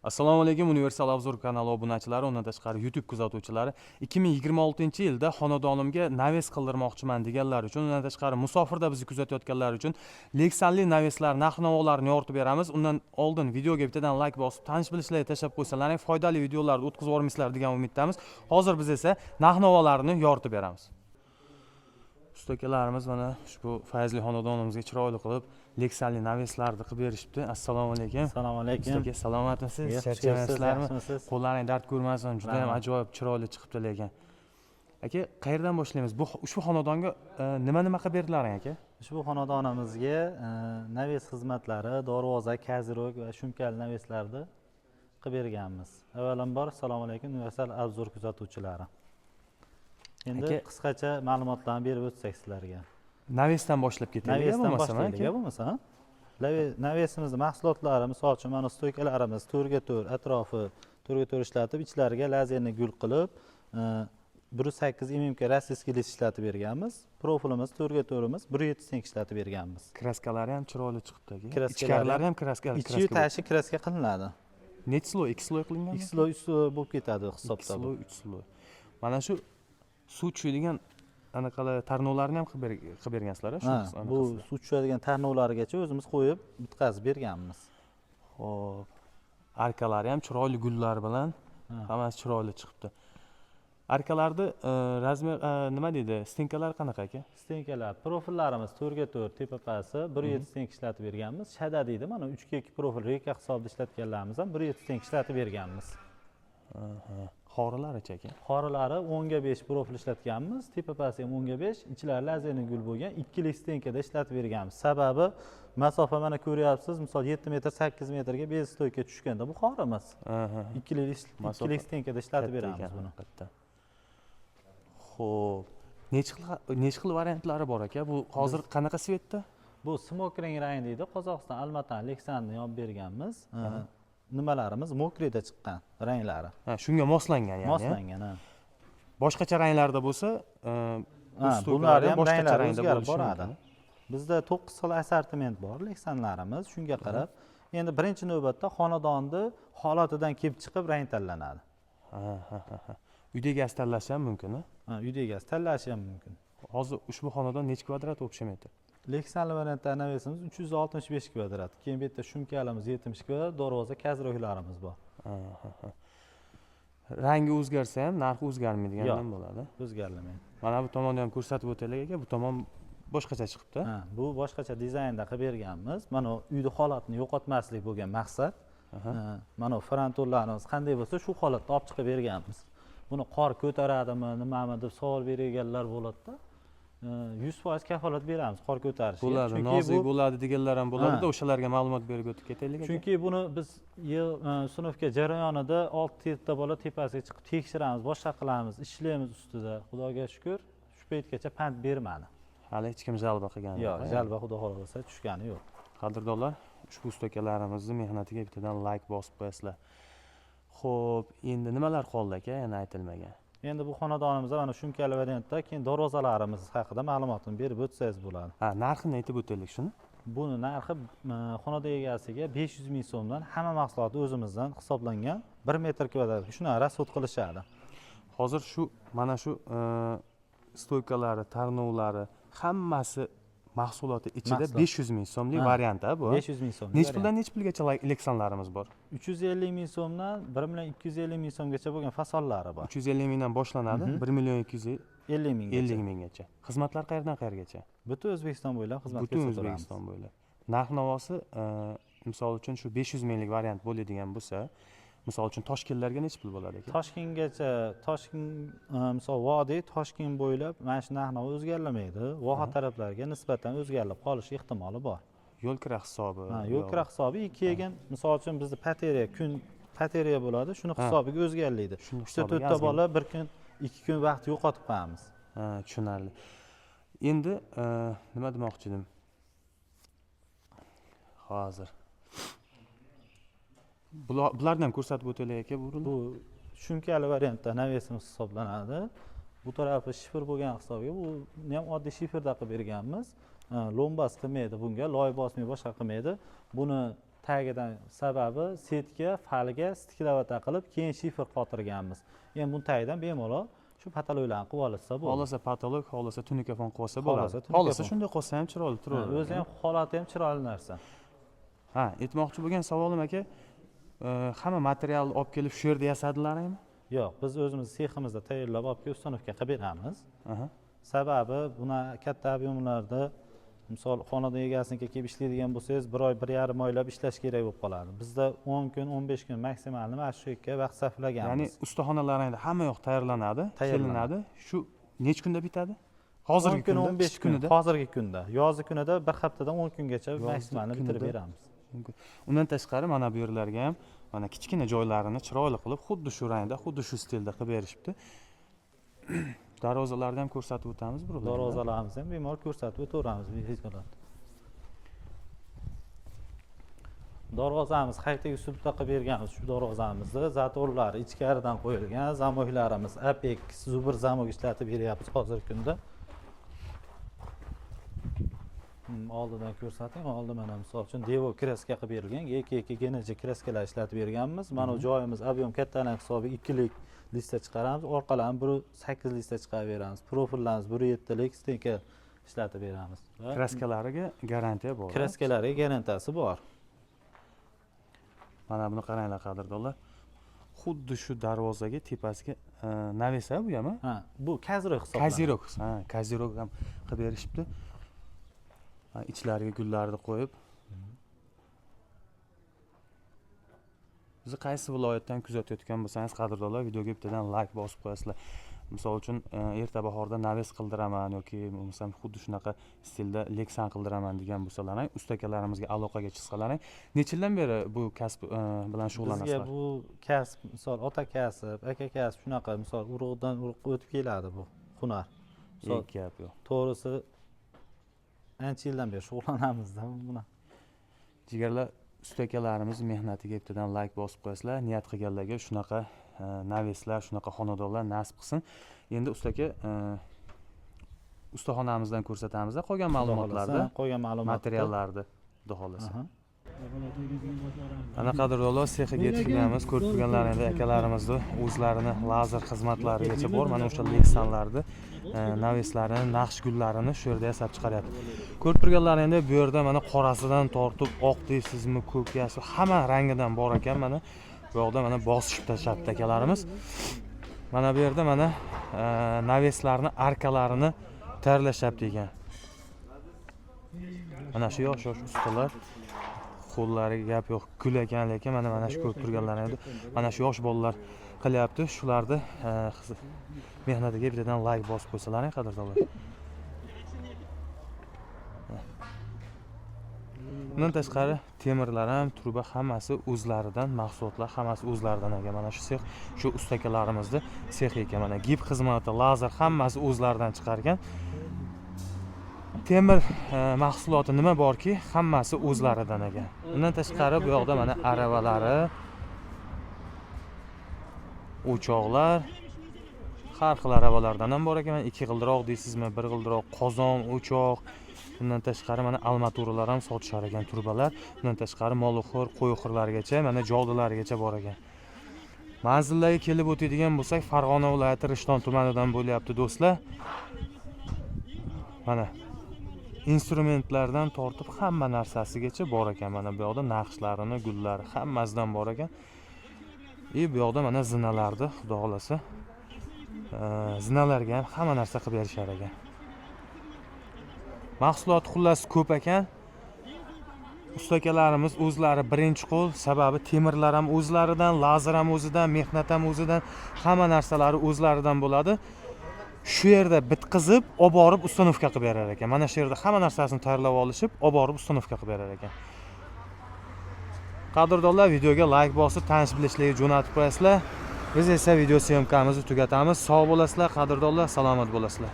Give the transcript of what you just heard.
Assalomu alaykum Universal Obzor kanali obunachilari, undan tashqari YouTube kuzatuvchilari. 2026-yilda xonadonimga naves qildirmoqchiman deganlar uchun, undan tashqari musofirda bizni kuzatayotganlar uchun Lexanli naveslar narx-navolarni yoritib beramiz. Undan oldin videoga bittadan like bosib, tanish bilishlarga tashlab qo'ysalaring, foydali videolarni o'tkazib yubormaysizlar degan umiddamiz. Hozir biz esa narx-navolarni yoritib beramiz. Ustakalarimiz mana ushbu fayzli xonadonimizga chiroyli qilib Lexanli naveslarni qilib berishibdi. Assalomu alaykum. Assalomu alaykum. Ustaka, salomatmisiz? Charchamasizlarmi? Qo'llaring dard ko'rmasin. Juda ham ajoyib chiroyli chiqibdi lekin. Aka, qayerdan boshlaymiz? Ushbu xonadonga nima qilib berdilaring aka? Ushbu xonadonimizga naves xizmatlari, darvoza, kazirok va shumkali naveslarni qilib berganmiz. Avvalambor assalomu alaykum Universal Obzor kuzatuvchilari. Endi qisqacha ma'lumotlarni berib o'tsak sizlarga. Navesdan boshlab ketaylik, bo'lmasa. Navesimizning mahsulotlari, misol uchun mana stoykalarimiz 4 ga 4 atrofi 4 ga 4 ishlatib, ichlariga lazerni gul qilib 1.8 mmga rossiyskiy lis ishlatib berganmiz. Profilimiz 4 ga 4 imiz 1.7 sink ishlatib berganmiz. Kraskalari ham chiroyli chiqibdi aka. Ichkarilari ham kraska. Ichi tashi kraska qilinadi. Necha sloy? 2 sloy qilingan? 2 sloy 3 sloy bo'lib ketadi hisobda. 2 sloy 3 sloy. Mana shu suv tushadigan anaqalar tarnovlarni ham qilib bergansizlar, shu. Bu suv tushadigan tarnovlarigacha o'zimiz qo'yib bitkazib berganmiz. Xo'p. Arkalari ham chiroyli gullar bilan hammasi chiroyli chiqibdi. Arkalarda razmer nima deydi? Stenkalar qanaqa aka? Stenkalar profillarimiz 4 ga 4 tepa pasi 1.7 stenk ishlatib berganmiz. Shada deydi, mana 3 ga 2 profil reka hisobida ishlatganlarimiz ham 1.7 stenk ishlatib berganmiz. Xorilari aka? Xorilari 10 ga 5 profil ishlatganmiz, tepa pasi ham 10 ga 5, ichlari lazerni gul bo'lgan 2 lik stenkada ishlatib berganmiz. Sababi masofa mana ko'ryapsiz, misol 7 metr 8 metrga bez stoyka tushganda bu xorimiz. 2 lik stenkada ishlatib beramiz buni. Xo'p. Necha xil variantlari bor aka? Bu hozir qanaqa svetda? Bu smoking rang deydi. Qozog'iston Almatan Lexanni yopib berganmiz. Nimalarimiz mokrida chiqqan ranglari. Shunga moslangan ya'ni. Moslangan, ha. Boshqacha ranglarda bo'lsa, bular ham boshqacha rangda o'zgarib boradi. Bizda 9 xil assortiment bor Lexanlarimiz. Shunga qarab, endi birinchi navbatda xonadonni holatidan kelib chiqib rang tanlanadi. Uyda egasi tanlashi ham mumkin, ha? Uyda egasi tanlashi ham mumkin. Hozir ushbu xonadon necha kvadrat общий metr? Lexanli variantda navesimiz 365 kvadrat. Keyin bu yerda shumkalimiz 70 kvadrat, darvoza, kaziroklarimiz bor. Rangi o'zgarsa ham narxi o'zgarmaydigan bo'ladi. O'zgarmaydi. Mana bu tomonni ham ko'rsatib o'taylik aka, bu tomon boshqacha chiqibdi. Bu boshqacha dizaynda qilib berganmiz. Mana uyda holatni yo'qotmaslik bo'lgan maqsad. Mana frontollarimiz qanday bo'lsa, shu holatda olib chiqib berganmiz. Buni qor ko'taradimi, nimami deb savol berganlar bo'ladi-da. 100% kafolat beramiz qor ko'tarishiga. Bo'ladi, nozik bo'ladi deganlar ham bo'ladi-da, o'shalarga ma'lumot berib o'tib ketaylik. Chunki buni biz sinfga jarayonida 6 bola tepasiga chiqib tekshiramiz, boshqa qilamiz, ishlaymiz ustida. Xudoga shukr, shu paytgacha pand bermadi. Hali hech kim jalba qilgani yo'q. Jalba xudo xolasa tushgani yo'q. Qadrdonlar, ushbu ustakalarimizni mehnatiga bittadan like bosib qo'yasizlar. Xo'p, endi nimalar qoldi aka, yana aytilmagan? Endi bu xonadonimizda mana shumkali variantda keyin darvozalarimiz haqida ma'lumotni berib o'tsangiz bo'ladi. Narxini aytib o'taylik shuni. Buni narxi xonadon egasiga 500 ming so'mdan hamma mahsuloti o'zimizdan hisoblangan 1 metr kvadratga shuni rasxod qilishadi. Hozir mana shu stoykalari, tarnovlari hammasi mahsuloti ichida 500 ming so'mlik variant bu. 500 ming so'm. Necha puldan necha pulgacha Lexanlarimiz bor? 350 ming so'mdan 1 million 250 ming so'mgacha bo'lgan fasollari bor. 350 mingdan boshlanadi, 1 million 250 minggacha. Xizmatlar qayerdan qayergacha? Butun O'zbekiston bo'ylab xizmat ko'rsatamiz. Butun O'zbekiston bo'ylab. Narx-navosi misol uchun shu 500 minglik variant bo'ladigan bo'lsa, misol uchun Toshkentlarga necha pul bo'ladi aka? Toshkentgacha, misol Vodiy, Toshkent bo'ylab mana shu narx-navo o'zgarmaydi. Voha taraflarga nisbatan o'zgarib qolish ehtimoli bor. Yo'l kira hisobi. Yo'l kira hisobi keyin misol uchun bizda pateriya bo'ladi, shuni hisobiga o'zgarlaydi. 3-4 ta bola bir kun, 2 kun vaqt yo'qotib qo'yamiz. Tushunarli. Endi nima demoqchi edim? Hozir bularni ham ko'rsatib o'taylik aka. Bu shumkali variantda navesimiz hisoblanadi. Bu tarafi shifr bo'lgan hisobiga buni ham oddiy shifrda qilib berganmiz. Lombas qilmaydi bunga, loy bosmay boshqa qilmaydi. Buni tagidan sababi setga falga stiklavata qilib keyin shifer qotirganmiz. Endi bu tagidan bemalol shu patologlarni qilib olsa bo'ladi. Xohlasa patolog, xohlasa tunikafon qo'ysa bo'ladi. Xohlasa tunikafon. Xohlasa shunday qo'ysa ham chiroyli turaveradi. O'zi ham holati ham chiroyli narsa. Ha, aytmoqchi bo'lgan savolim aka, hamma materialni olib kelib shu yerda yasadilarmi? Yo'q, biz o'zimiz seximizda tayyorlab olib kelib ustanovka qilib beramiz. Aha. Sababi buni katta ob'emlarda misol xonadon egasiga kelib ishlaydigan bo'lsangiz, 1 oy, 1,5 oylab ishlash kerak bo'lib qoladi. Bizda 10 kun, 15 kun maksimalni mana shu yerga vaqt sarflaganmiz. Ya'ni ustaxonalaringda hamma yoq tayyorlanadi, kelinadi. Shu necha kunda bitadi? Hozirgi kunda, 15 kunida. Hozirgi kunda. Yozgi kunida bir haftadan 10 kungacha maksimalni bitirib beramiz. Undan tashqari mana bu yerlarga ham mana kichkina joylarini chiroyli qilib, xuddi shu rangda, xuddi shu stilda qilib berishibdi. Darvozalarni ham ko'rsatib o'tamiz birolar. Darvozalarimizni ham bemalol ko'rsatib o'taveramiz. Darvozamiz qaytagi uslubda qilib berganmiz. Shu darvozamizni zatorlari ichkaridan qo'yilgan, zamoklarimiz Apex Zubr zamok ishlatib beryapmiz hozirgi kunda. Oldidan ko'rsating. Oldi mana misol uchun devo kreska qilib berilgan, yakka geneji kreskalar ishlatib berganmiz. Mana joyimiz ob'em kattalik hisobi 2 lik lista chiqaramiz, orqalarini 8 lista chiqarib beramiz. Profillarimiz 1.7 lik stenka ishlatib beramiz. Kraskalariga garantiya bor. Kraskalariga garantiyasi bor. Mana buni qaranglar qadrdonlar. Xuddi shu darvozaga tepasiga navesa bu ham? Ha, bu kazirok hisoblanadi. Kazirok, ha, kazirok ham qilib berishibdi. İçlariga gullarni qo'yib. Bizni qaysi viloyatdan kuzatayotgan bo'lsangiz, qadrdonlar, videoga bittadan like bosib qo'yasizlar. Misol uchun erta bahorda naves qildiraman yoki bo'lmasam xuddi shunaqa stilda leksan qildiraman degan bo'lsalaring, ustakalarimizga aloqaga chiqsalaring, necha yildan beri bu kasb bilan shug'ullanasizlar? Bizga bu kasb, misol ota kasb, aka kasb shunaqa, misol urug'dan urug'ga o'tib keladi bu hunar. Yo'q gap yo'q. To'g'risi ancha yildan beri shug'ullanamizda buni. Jigarlar, ustakalarimiz mehnatiga bittadan like bosib qo'yasizlar. Niyat qilganlarga shunaqa naveslar, shunaqa xonadonlar nasib qilsin. Endi ustaka ustaxonamizdan ko'rsatamiz, qolgan ma'lumotlarni, materiallarni xudo xolasa. Ana qadrdonlar, sexiga yetib kelganmiz. Ko'rib turganlaringizda akalarimizni o'zlarini lazer xizmatlarigacha bor. Mana o'sha leksanlarni, naveslarini, naqsh gullarini shu yerda yasab chiqaryapti. Ko'rib turganlaringizda bu yerda mana qorasidan tortib oq deysizmi, ko'k yasi, hamma rangidan bor ekan. Mana bu yoqda mana bosishib tashlabdi akalarimiz. Mana bu yerda mana naveslarni, arkalarini tayyorlashyapti ekan. Mana shu yosh ustalar qo'llariga gap yo'q, kul ekan, lekin mana shu ko'rib turganlaringizda mana shu yosh bolalar qilyapti. Shularni mehnatiga bittadan like bosib qo'ysalaring qadrdonlar. Bundan tashqari temirlar ham, truba hammasi o'zlaridan, mahsulotlar hammasi o'zlaridan ekan. Mana shu sex, shu ustakalarimizni sex ekan. Mana gip xizmati, lazer hammasi o'zlaridan chiqargan. Temir mahsuloti nima borki, hammasi o'zlaridan ekan. Undan tashqari bu yoqda mana aravalari, o'choqlar, har xil aravalardan ham bor ekan. 2 g'ildiroq deysizmi, 1 g'ildiroq, qozon, o'choq. Bundan tashqari mana armaturalar ham sotishar ekan, turbalar. Bundan tashqari moluxur, qo'yuxurlargacha, mana jovdilarigacha bor ekan. Manzillarga kelib o'tadigan bo'lsak, Farg'ona viloyati Rishton tumanidan bo'lyapti do'stlar. Mana instrumentlardan tortib hamma narsasigacha bor ekan. Mana bu yoqda naqshlarini, gullari hammasidan bor ekan. Bu yoqda mana zinalarni, xudo xolasa, zinalarga ham hamma narsa qilib berishar ekan. Mahsulot xullas ko'p ekan. Ustakalarimiz o'zlari birinchi qo'l, sababi temirlar ham o'zlaridan, lazer ham o'zidan, mehnat ham o'zidan, hamma narsalari o'zlaridan bo'ladi. Shu yerda bitqizib, olib borib ustanovka qilib berar ekan. Mana shu yerda hamma narsasini tayyorlab olishib, olib borib ustanovka qilib berar ekan. Qadrdonlar, videoga like bosib, tanish bilishlarga jo'natib qo'yasizlar. Biz esa video syomkamizni tugatamiz. Sog' bo'lasizlar, qadrdonlar, salomat bo'lasizlar.